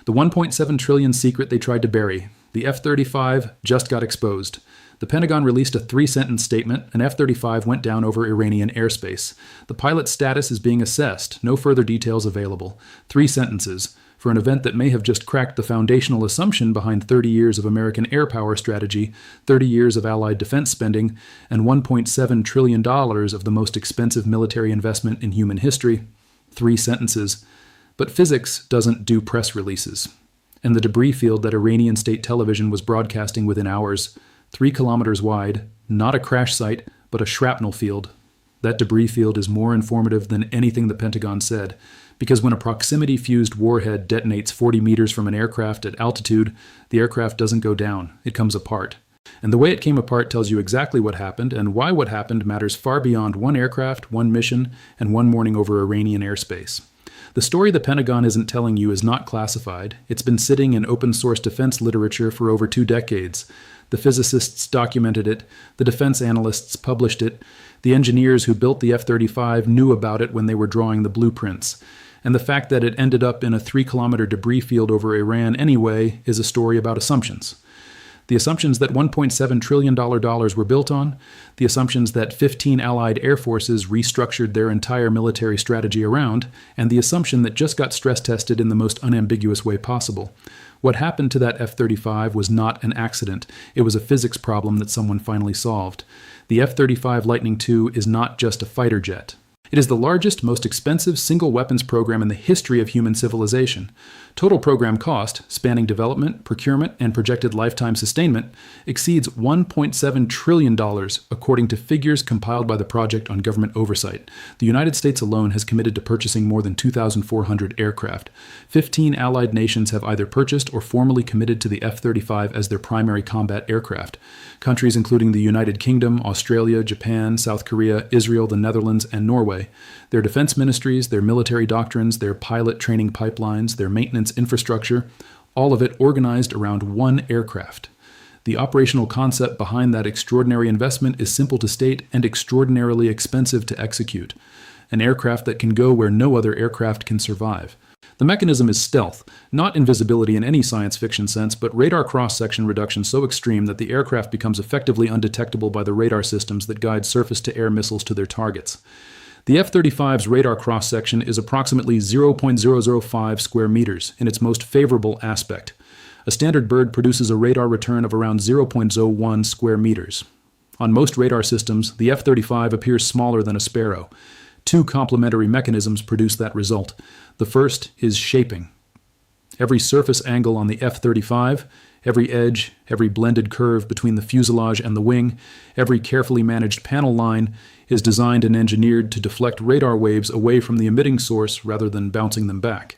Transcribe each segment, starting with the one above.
The 1.7 trillion secret they tried to bury. The F-35 just got exposed. The Pentagon released a 3-sentence statement. An F-35 went down over Iranian airspace. The pilot's status is being assessed. No further details available. 3 sentences. For an event that may have just cracked the foundational assumption behind 30 years of American air power strategy, 30 years of Allied defense spending, and $1.7 trillion of the most expensive military investment in human history. 3 sentences. But physics doesn't do press releases. And the debris field that Iranian state television was broadcasting within hours, 3 kilometers wide, not a crash site, but a shrapnel field. That debris field is more informative than anything the Pentagon said, because when a proximity-fused warhead detonates 40 meters from an aircraft at altitude, the aircraft doesn't go down, it comes apart. And the way it came apart tells you exactly what happened, and why what happened matters far beyond one aircraft, one mission, and one morning over Iranian airspace. The story the Pentagon isn't telling you is not classified. It's been sitting in open-source defense literature for over 2 decades. The physicists documented it, the defense analysts published it, the engineers who built the F-35 knew about it when they were drawing the blueprints. And the fact that it ended up in a 3-kilometer debris field over Iran anyway is a story about assumptions. The assumptions that $1.7 trillion dollars were built on, the assumptions that 15 Allied air forces restructured their entire military strategy around, and the assumption that just got stress tested in the most unambiguous way possible. What happened to that F-35 was not an accident. It was a physics problem that someone finally solved. The F-35 Lightning II is not just a fighter jet. It is the largest, most expensive single weapons program in the history of human civilization. Total program cost, spanning development, procurement, and projected lifetime sustainment, exceeds $1.7 trillion, according to figures compiled by the Project on Government Oversight. The United States alone has committed to purchasing more than 2,400 aircraft. 15 allied nations have either purchased or formally committed to the F-35 as their primary combat aircraft. Countries including the United Kingdom, Australia, Japan, South Korea, Israel, the Netherlands, and Norway. Their defense ministries, their military doctrines, their pilot training pipelines, their maintenance infrastructure, all of it organized around one aircraft. The operational concept behind that extraordinary investment is simple to state and extraordinarily expensive to execute. An aircraft that can go where no other aircraft can survive. The mechanism is stealth, not invisibility in any science fiction sense, but radar cross-section reduction so extreme that the aircraft becomes effectively undetectable by the radar systems that guide surface-to-air missiles to their targets. The F-35's radar cross-section is approximately 0.005 square meters in its most favorable aspect. A standard bird produces a radar return of around 0.01 square meters. On most radar systems, the F-35 appears smaller than a sparrow. 2 complementary mechanisms produce that result. The first is shaping. Every surface angle on the F-35, every edge, every blended curve between the fuselage and the wing, every carefully managed panel line is designed and engineered to deflect radar waves away from the emitting source rather than bouncing them back.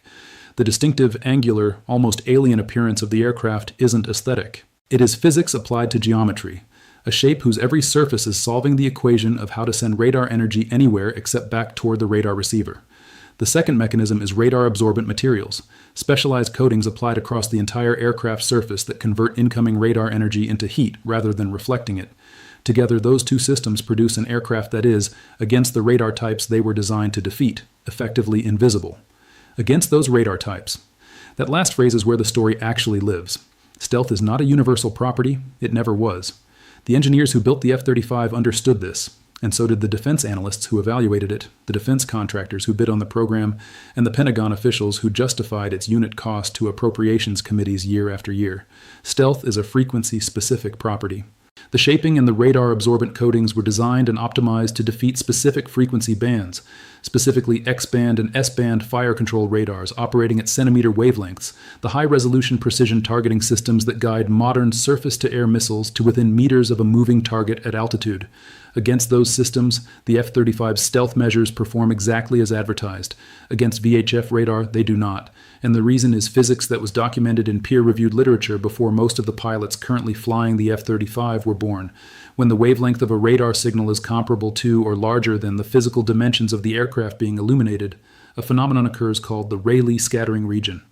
The distinctive, angular, almost alien appearance of the aircraft isn't aesthetic. It is physics applied to geometry, a shape whose every surface is solving the equation of how to send radar energy anywhere except back toward the radar receiver. The second mechanism is radar-absorbent materials, specialized coatings applied across the entire aircraft surface that convert incoming radar energy into heat rather than reflecting it. Together, those 2 systems produce an aircraft that is, against the radar types they were designed to defeat, effectively invisible. Against those radar types. That last phrase is where the story actually lives. Stealth is not a universal property. It never was. The engineers who built the F-35 understood this, and so did the defense analysts who evaluated it, the defense contractors who bid on the program, and the Pentagon officials who justified its unit cost to appropriations committees year after year. Stealth is a frequency-specific property. The shaping and the radar-absorbent coatings were designed and optimized to defeat specific frequency bands, specifically X-band and S-band fire control radars operating at centimeter wavelengths, the high-resolution precision targeting systems that guide modern surface-to-air missiles to within meters of a moving target at altitude. Against those systems, the F-35's stealth measures perform exactly as advertised. Against VHF radar, they do not. And the reason is physics that was documented in peer-reviewed literature before most of the pilots currently flying the F-35 were born. When the wavelength of a radar signal is comparable to or larger than the physical dimensions of the aircraft being illuminated, a phenomenon occurs called the Rayleigh scattering region.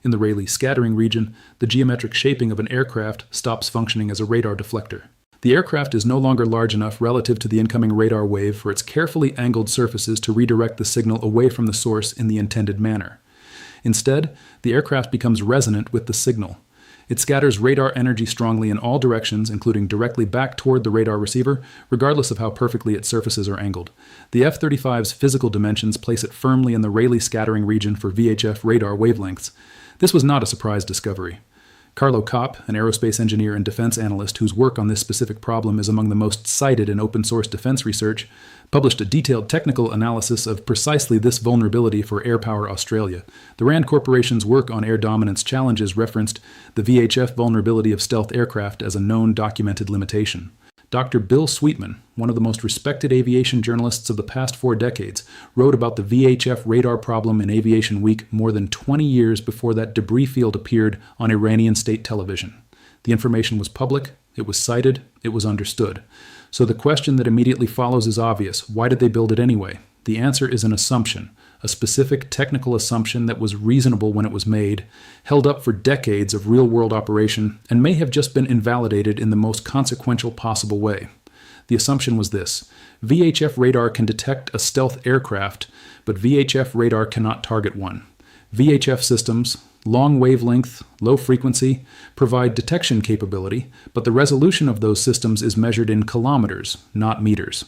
In the Rayleigh scattering region, the geometric shaping of an aircraft stops functioning as a radar deflector. The aircraft is no longer large enough relative to the incoming radar wave for its carefully angled surfaces to redirect the signal away from the source in the intended manner. Instead, the aircraft becomes resonant with the signal. It scatters radar energy strongly in all directions, including directly back toward the radar receiver, regardless of how perfectly its surfaces are angled. The F-35's physical dimensions place it firmly in the Rayleigh scattering region for VHF radar wavelengths. This was not a surprise discovery. Carlo Kopp, an aerospace engineer and defense analyst whose work on this specific problem is among the most cited in open-source defense research, published a detailed technical analysis of precisely this vulnerability for Air Power Australia. The RAND Corporation's work on air dominance challenges referenced the VHF vulnerability of stealth aircraft as a known documented limitation. Dr. Bill Sweetman, one of the most respected aviation journalists of the past 4 decades, wrote about the VHF radar problem in Aviation Week more than 20 years before that debris field appeared on Iranian state television. The information was public, it was cited, it was understood. So the question that immediately follows is obvious. Why did they build it anyway? The answer is an assumption, a specific technical assumption that was reasonable when it was made, held up for decades of real-world operation, and may have just been invalidated in the most consequential possible way. The assumption was this: VHF radar can detect a stealth aircraft, but VHF radar cannot target one. VHF systems, long wavelength, low frequency, provide detection capability, but the resolution of those systems is measured in kilometers, not meters.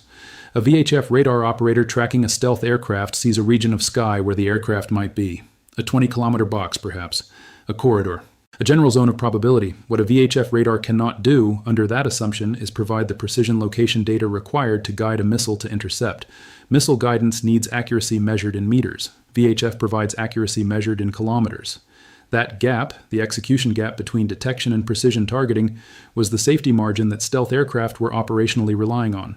A VHF radar operator tracking a stealth aircraft sees a region of sky where the aircraft might be. A 20-kilometer box, perhaps. A corridor. A general zone of probability. What a VHF radar cannot do, under that assumption, is provide the precision location data required to guide a missile to intercept. Missile guidance needs accuracy measured in meters. VHF provides accuracy measured in kilometers. That gap, the execution gap between detection and precision targeting, was the safety margin that stealth aircraft were operationally relying on.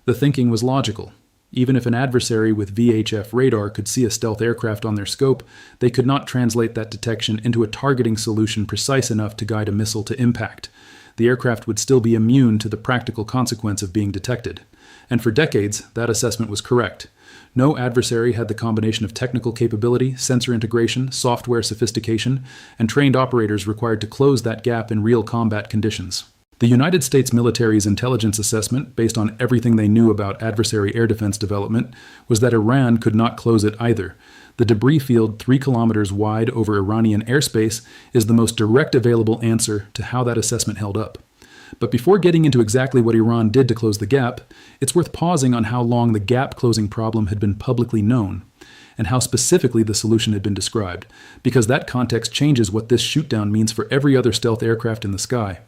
The thinking was logical. Even if an adversary with VHF radar could see a stealth aircraft on their scope, they could not translate that detection into a targeting solution precise enough to guide a missile to impact. The aircraft would still be immune to the practical consequence of being detected. And for decades, that assessment was correct. No adversary had the combination of technical capability, sensor integration, software sophistication, and trained operators required to close that gap in real combat conditions. The United States military's intelligence assessment, based on everything they knew about adversary air defense development, was that Iran could not close it either. The debris field 3 kilometers wide over Iranian airspace is the most direct available answer to how that assessment held up. But before getting into exactly what Iran did to close the gap, it's worth pausing on how long the gap-closing problem had been publicly known, and how specifically the solution had been described, because that context changes what this shoot-down means for every other stealth aircraft in the sky.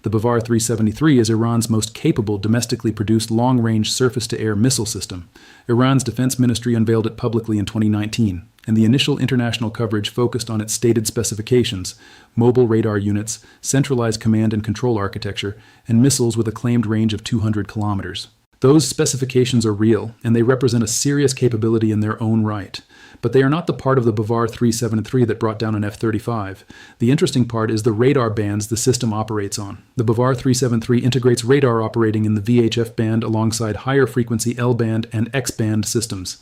The Bavar 373 is Iran's most capable domestically produced long-range surface-to-air missile system. Iran's defense ministry unveiled it publicly in 2019, and the initial international coverage focused on its stated specifications: mobile radar units, centralized command and control architecture, and missiles with a claimed range of 200 kilometers. Those specifications are real, and they represent a serious capability in their own right. But they are not the part of the Bavar 373 that brought down an F-35. The interesting part is the radar bands the system operates on. The Bavar 373 integrates radar operating in the VHF band alongside higher frequency L-band and X-band systems.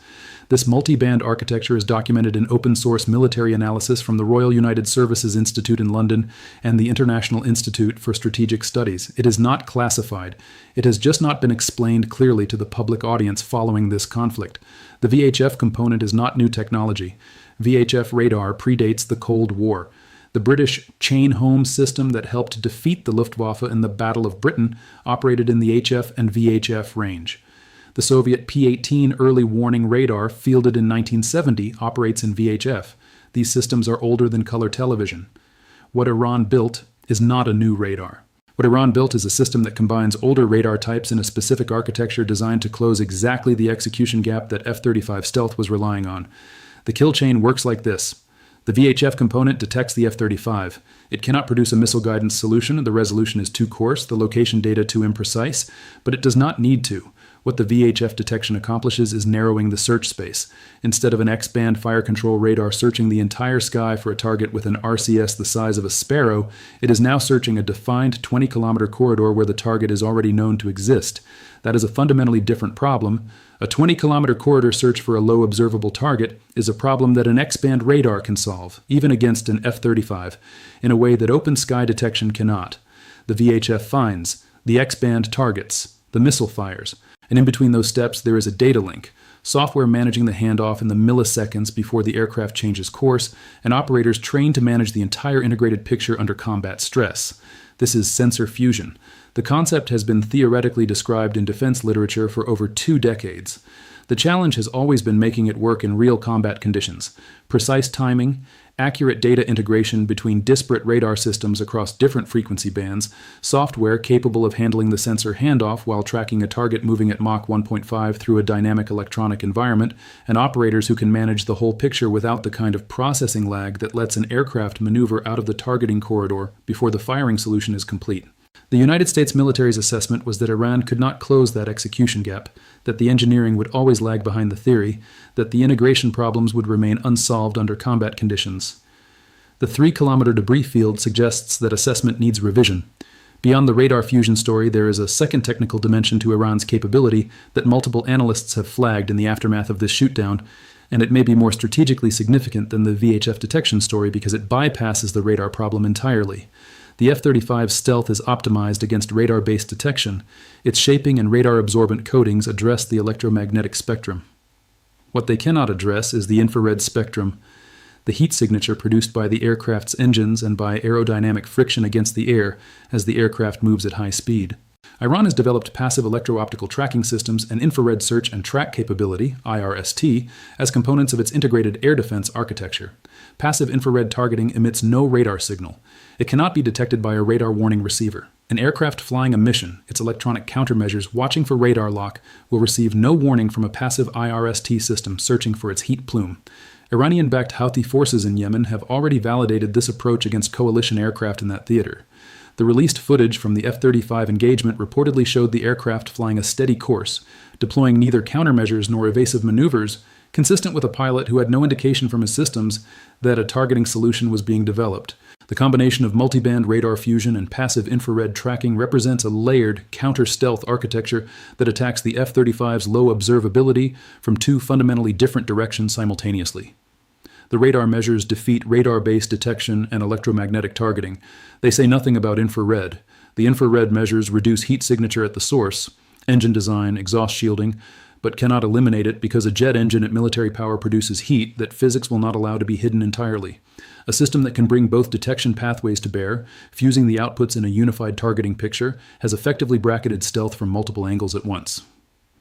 This multi-band architecture is documented in open-source military analysis from the Royal United Services Institute in London and the International Institute for Strategic Studies. It is not classified. It has just not been explained clearly to the public audience following this conflict. The VHF component is not new technology. VHF radar predates the Cold War. The British chain-home system that helped defeat the Luftwaffe in the Battle of Britain operated in the HF and VHF range. The Soviet P-18 early warning radar, fielded in 1970, operates in VHF. These systems are older than color television. What Iran built is not a new radar. What Iran built is a system that combines older radar types in a specific architecture designed to close exactly the execution gap that F-35 stealth was relying on. The kill chain works like this. The VHF component detects the F-35. It cannot produce a missile guidance solution. The resolution is too coarse, the location data too imprecise, but it does not need to. What the VHF detection accomplishes is narrowing the search space. Instead of an X-band fire control radar searching the entire sky for a target with an RCS the size of a sparrow, it is now searching a defined 20-kilometer corridor where the target is already known to exist. That is a fundamentally different problem. A 20-kilometer corridor search for a low observable target is a problem that an X-band radar can solve, even against an F-35, in a way that open sky detection cannot. The VHF finds, the X-band targets, the missile fires, and in between those steps there is a data link. software managing the handoff in the milliseconds before the aircraft changes course, and operators trained to manage the entire integrated picture under combat stress. This is sensor fusion. The concept has been theoretically described in defense literature for over 2 decades. The challenge has always been making it work in real combat conditions. Precise timing, accurate data integration between disparate radar systems across different frequency bands, software capable of handling the sensor handoff while tracking a target moving at Mach 1.5 through a dynamic electronic environment, and operators who can manage the whole picture without the kind of processing lag that lets an aircraft maneuver out of the targeting corridor before the firing solution is complete. The United States military's assessment was that Iran could not close that execution gap, that the engineering would always lag behind the theory, that the integration problems would remain unsolved under combat conditions. The 3-kilometer debris field suggests that assessment needs revision. Beyond the radar fusion story, there is a second technical dimension to Iran's capability that multiple analysts have flagged in the aftermath of this shootdown, and it may be more strategically significant than the VHF detection story because it bypasses the radar problem entirely. The F-35's stealth is optimized against radar-based detection. Its shaping and radar-absorbent coatings address the electromagnetic spectrum. What they cannot address is the infrared spectrum, the heat signature produced by the aircraft's engines and by aerodynamic friction against the air as the aircraft moves at high speed. Iran has developed passive electro-optical tracking systems and infrared search and track capability, IRST, as components of its integrated air defense architecture. Passive infrared targeting emits no radar signal. It cannot be detected by a radar warning receiver. An aircraft flying a mission, its electronic countermeasures watching for radar lock, will receive no warning from a passive IRST system searching for its heat plume. Iranian-backed Houthi forces in Yemen have already validated this approach against coalition aircraft in that theater. The released footage from the F-35 engagement reportedly showed the aircraft flying a steady course, deploying neither countermeasures nor evasive maneuvers, consistent with a pilot who had no indication from his systems that a targeting solution was being developed. The combination of multiband radar fusion and passive infrared tracking represents a layered, counter-stealth architecture that attacks the F-35's low observability from 2 fundamentally different directions simultaneously. The radar measures defeat radar-based detection and electromagnetic targeting. They say nothing about infrared. The infrared measures reduce heat signature at the source, engine design, exhaust shielding, but cannot eliminate it because a jet engine at military power produces heat that physics will not allow to be hidden entirely. A system that can bring both detection pathways to bear, fusing the outputs in a unified targeting picture, has effectively bracketed stealth from multiple angles at once.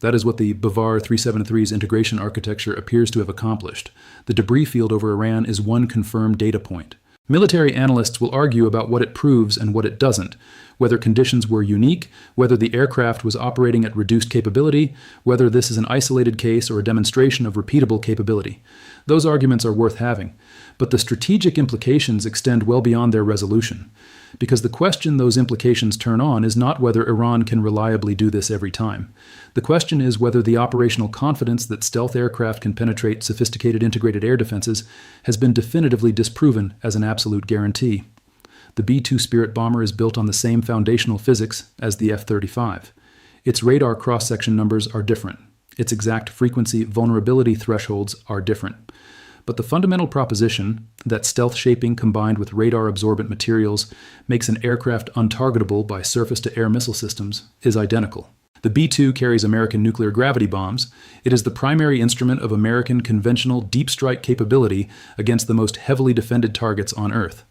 That is what the Bavar 373's integration architecture appears to have accomplished. The debris field over Iran is one confirmed data point. Military analysts will argue about what it proves and what it doesn't, whether conditions were unique, whether the aircraft was operating at reduced capability, whether this is an isolated case or a demonstration of repeatable capability. Those arguments are worth having, but the strategic implications extend well beyond their resolution, because the question those implications turn on is not whether Iran can reliably do this every time. The question is whether the operational confidence that stealth aircraft can penetrate sophisticated integrated air defenses has been definitively disproven as an absolute guarantee. The B-2 Spirit bomber is built on the same foundational physics as the F-35. Its radar cross-section numbers are different. Its exact frequency vulnerability thresholds are different. But the fundamental proposition that stealth shaping combined with radar-absorbent materials makes an aircraft untargetable by surface-to-air missile systems is identical. The B-2 carries American nuclear gravity bombs. It is the primary instrument of American conventional deep strike capability against the most heavily defended targets on Earth.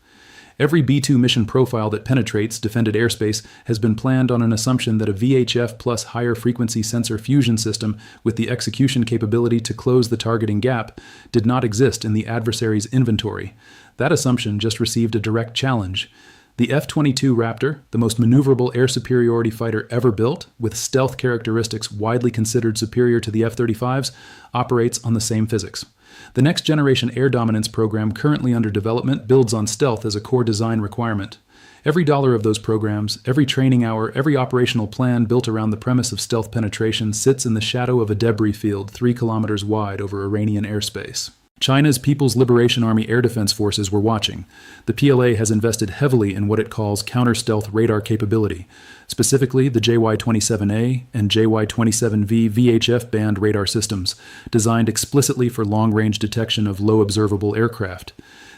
Every B-2 mission profile that penetrates defended airspace has been planned on an assumption that a VHF plus higher frequency sensor fusion system with the execution capability to close the targeting gap did not exist in the adversary's inventory. That assumption just received a direct challenge. The F-22 Raptor, the most maneuverable air superiority fighter ever built, with stealth characteristics widely considered superior to the F-35's, operates on the same physics. The Next Generation Air Dominance program currently under development builds on stealth as a core design requirement. Every dollar of those programs, every training hour, every operational plan built around the premise of stealth penetration sits in the shadow of a debris field 3 kilometers wide over Iranian airspace. China's People's Liberation Army Air Defense Forces were watching. The PLA has invested heavily in what it calls counter-stealth radar capability, specifically the JY-27A and JY-27V VHF band radar systems, designed explicitly for long-range detection of low-observable aircraft.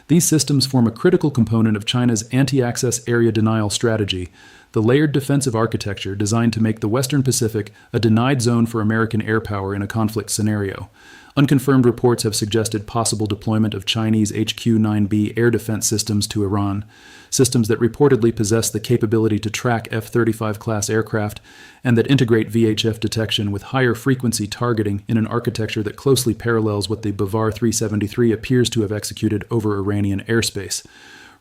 These systems form a critical component of China's anti-access area denial strategy, the layered defensive architecture designed to make the Western Pacific a denied zone for American air power in a conflict scenario. Unconfirmed reports have suggested possible deployment of Chinese HQ-9B air defense systems to Iran, systems that reportedly possess the capability to track F-35 class aircraft and that integrate VHF detection with higher frequency targeting in an architecture that closely parallels what the Bavar 373 appears to have executed over Iranian airspace.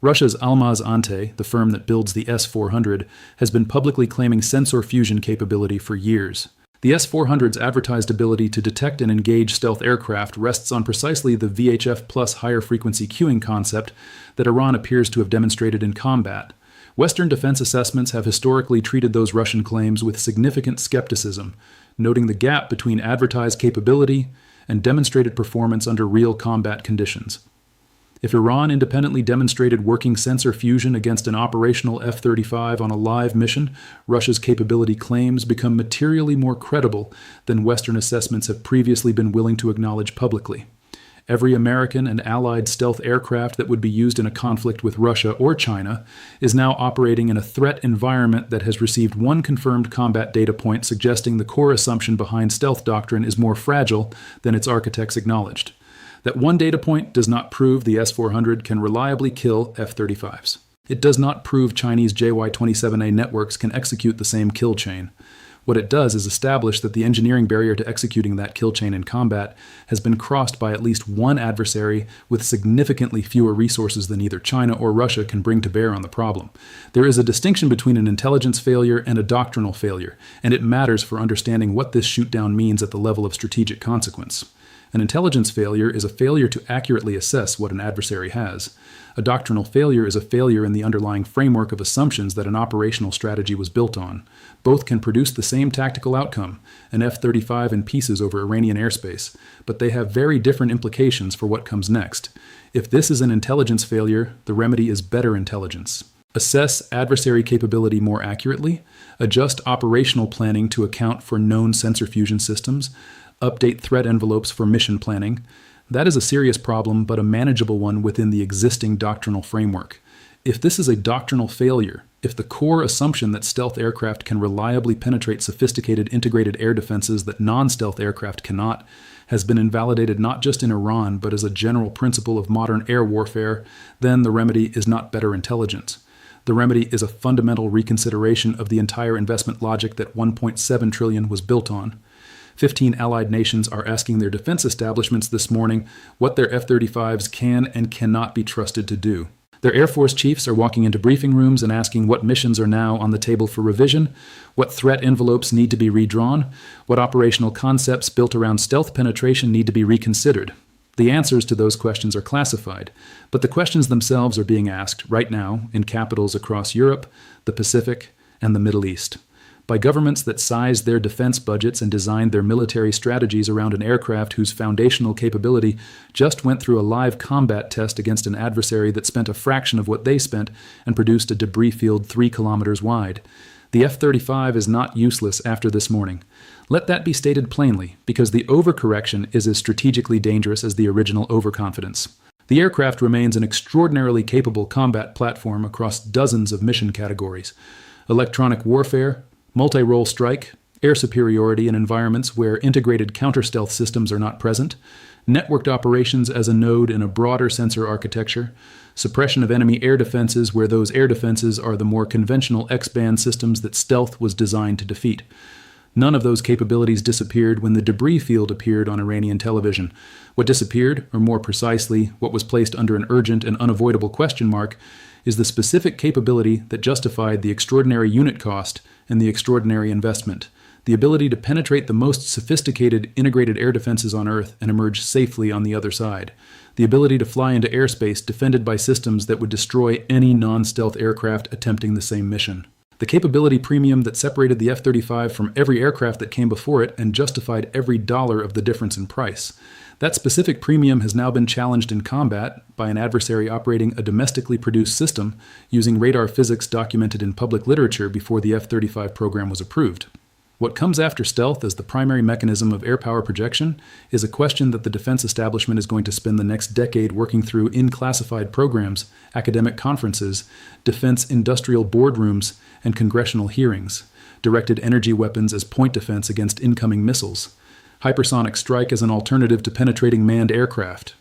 Russia's Almaz Ante, the firm that builds the S-400, has been publicly claiming sensor fusion capability for years. The S-400's advertised ability to detect and engage stealth aircraft rests on precisely the VHF plus higher frequency cueing concept that Iran appears to have demonstrated in combat. Western defense assessments have historically treated those Russian claims with significant skepticism, noting the gap between advertised capability and demonstrated performance under real combat conditions. If Iran independently demonstrated working sensor fusion against an operational F-35 on a live mission, Russia's capability claims become materially more credible than Western assessments have previously been willing to acknowledge publicly. Every American and Allied stealth aircraft that would be used in a conflict with Russia or China is now operating in a threat environment that has received one confirmed combat data point suggesting the core assumption behind stealth doctrine is more fragile than its architects acknowledged. That one data point does not prove the S-400 can reliably kill F-35s. It does not prove Chinese JY-27A networks can execute the same kill chain. What it does is establish that the engineering barrier to executing that kill chain in combat has been crossed by at least one adversary with significantly fewer resources than either China or Russia can bring to bear on the problem. There is a distinction between an intelligence failure and a doctrinal failure, and it matters for understanding what this shoot-down means at the level of strategic consequence. An intelligence failure is a failure to accurately assess what an adversary has. A doctrinal failure is a failure in the underlying framework of assumptions that an operational strategy was built on. Both can produce the same tactical outcome, an F-35 in pieces over Iranian airspace, but they have very different implications for what comes next. If this is an intelligence failure, the remedy is better intelligence. Assess adversary capability more accurately, adjust operational planning to account for known sensor fusion systems, update threat envelopes for mission planning. That is a serious problem, but a manageable one within the existing doctrinal framework. If this is a doctrinal failure, if the core assumption that stealth aircraft can reliably penetrate sophisticated integrated air defenses that non-stealth aircraft cannot, has been invalidated not just in Iran, but as a general principle of modern air warfare, then the remedy is not better intelligence. The remedy is a fundamental reconsideration of the entire investment logic that $1.7 trillion was built on. 15 allied nations are asking their defense establishments this morning what their F-35s can and cannot be trusted to do. Their Air Force chiefs are walking into briefing rooms and asking what missions are now on the table for revision, what threat envelopes need to be redrawn, what operational concepts built around stealth penetration need to be reconsidered. The answers to those questions are classified, but the questions themselves are being asked right now in capitals across Europe, the Pacific, and the Middle East. By governments that sized their defense budgets and designed their military strategies around an aircraft whose foundational capability just went through a live combat test against an adversary that spent a fraction of what they spent and produced a debris field 3 kilometers wide. The F-35 is not useless after this morning. Let that be stated plainly, because the overcorrection is as strategically dangerous as the original overconfidence. The aircraft remains an extraordinarily capable combat platform across dozens of mission categories: electronic warfare, multi-role strike, air superiority in environments where integrated counter-stealth systems are not present, networked operations as a node in a broader sensor architecture, suppression of enemy air defenses where those air defenses are the more conventional X-band systems that stealth was designed to defeat. None of those capabilities disappeared when the debris field appeared on Iranian television. What disappeared, or more precisely, what was placed under an urgent and unavoidable question mark, is the specific capability that justified the extraordinary unit cost and the extraordinary investment, the ability to penetrate the most sophisticated integrated air defenses on Earth and emerge safely on the other side, the ability to fly into airspace defended by systems that would destroy any non-stealth aircraft attempting the same mission. The capability premium that separated the F-35 from every aircraft that came before it and justified every dollar of the difference in price. That specific premium has now been challenged in combat by an adversary operating a domestically produced system using radar physics documented in public literature before the F-35 program was approved. What comes after stealth as the primary mechanism of air power projection is a question that the defense establishment is going to spend the next decade working through in classified programs, academic conferences, defense industrial boardrooms, and congressional hearings. Directed energy weapons as point defense against incoming missiles. Hypersonic strike as an alternative to penetrating manned aircraft.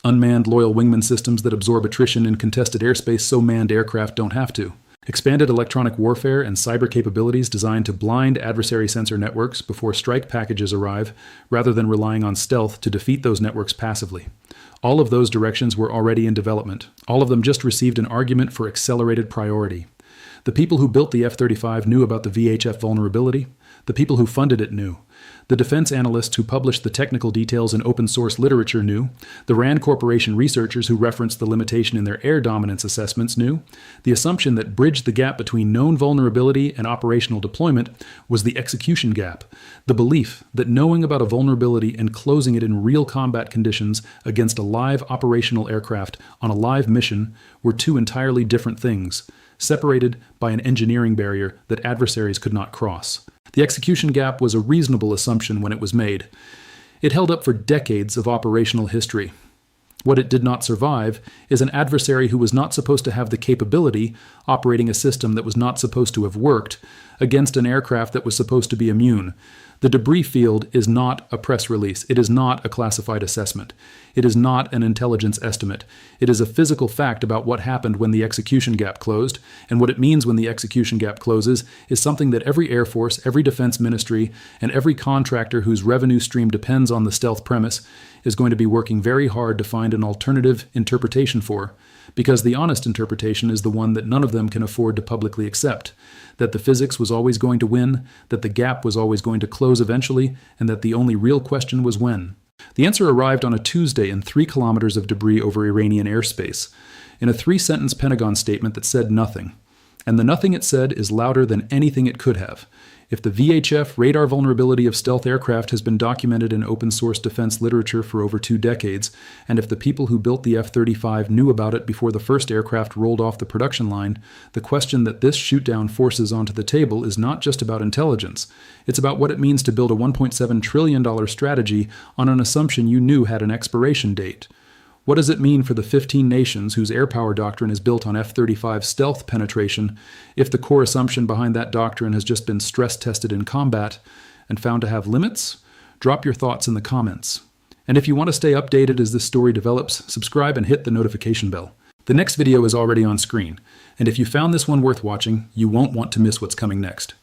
Unmanned loyal wingman systems that absorb attrition in contested airspace so manned aircraft don't have to. Expanded electronic warfare and cyber capabilities designed to blind adversary sensor networks before strike packages arrive, rather than relying on stealth to defeat those networks passively. All of those directions were already in development. All of them just received an argument for accelerated priority. The people who built the F-35 knew about the VHF vulnerability. The people who funded it knew. The defense analysts who published the technical details in open source literature knew. The RAND Corporation researchers who referenced the limitation in their air dominance assessments knew. The assumption that bridged the gap between known vulnerability and operational deployment was the execution gap. The belief that knowing about a vulnerability and closing it in real combat conditions against a live operational aircraft on a live mission were two entirely different things, separated by an engineering barrier that adversaries could not cross. The execution gap was a reasonable assumption when it was made. It held up for decades of operational history. What it did not survive is an adversary who was not supposed to have the capability, operating a system that was not supposed to have worked, against an aircraft that was supposed to be immune. The debris field is not a press release. It is not a classified assessment. It is not an intelligence estimate. It is a physical fact about what happened when the execution gap closed, and what it means when the execution gap closes is something that every Air Force, every defense ministry, and every contractor whose revenue stream depends on the stealth premise is going to be working very hard to find an alternative interpretation for, because the honest interpretation is the one that none of them can afford to publicly accept, that the physics was always going to win, that the gap was always going to close eventually, and that the only real question was when. The answer arrived on a Tuesday in 3 kilometers of debris over Iranian airspace, in a 3-sentence Pentagon statement that said nothing. And the nothing it said is louder than anything it could have. If the VHF radar vulnerability of stealth aircraft has been documented in open source defense literature for over 2 decades, and if the people who built the F-35 knew about it before the first aircraft rolled off the production line, the question that this shootdown forces onto the table is not just about intelligence. It's about what it means to build a $1.7 trillion strategy on an assumption you knew had an expiration date. What does it mean for the 15 nations whose air power doctrine is built on F-35 stealth penetration if the core assumption behind that doctrine has just been stress-tested in combat and found to have limits? Drop your thoughts in the comments. And if you want to stay updated as this story develops, subscribe and hit the notification bell. The next video is already on screen, and if you found this one worth watching, you won't want to miss what's coming next.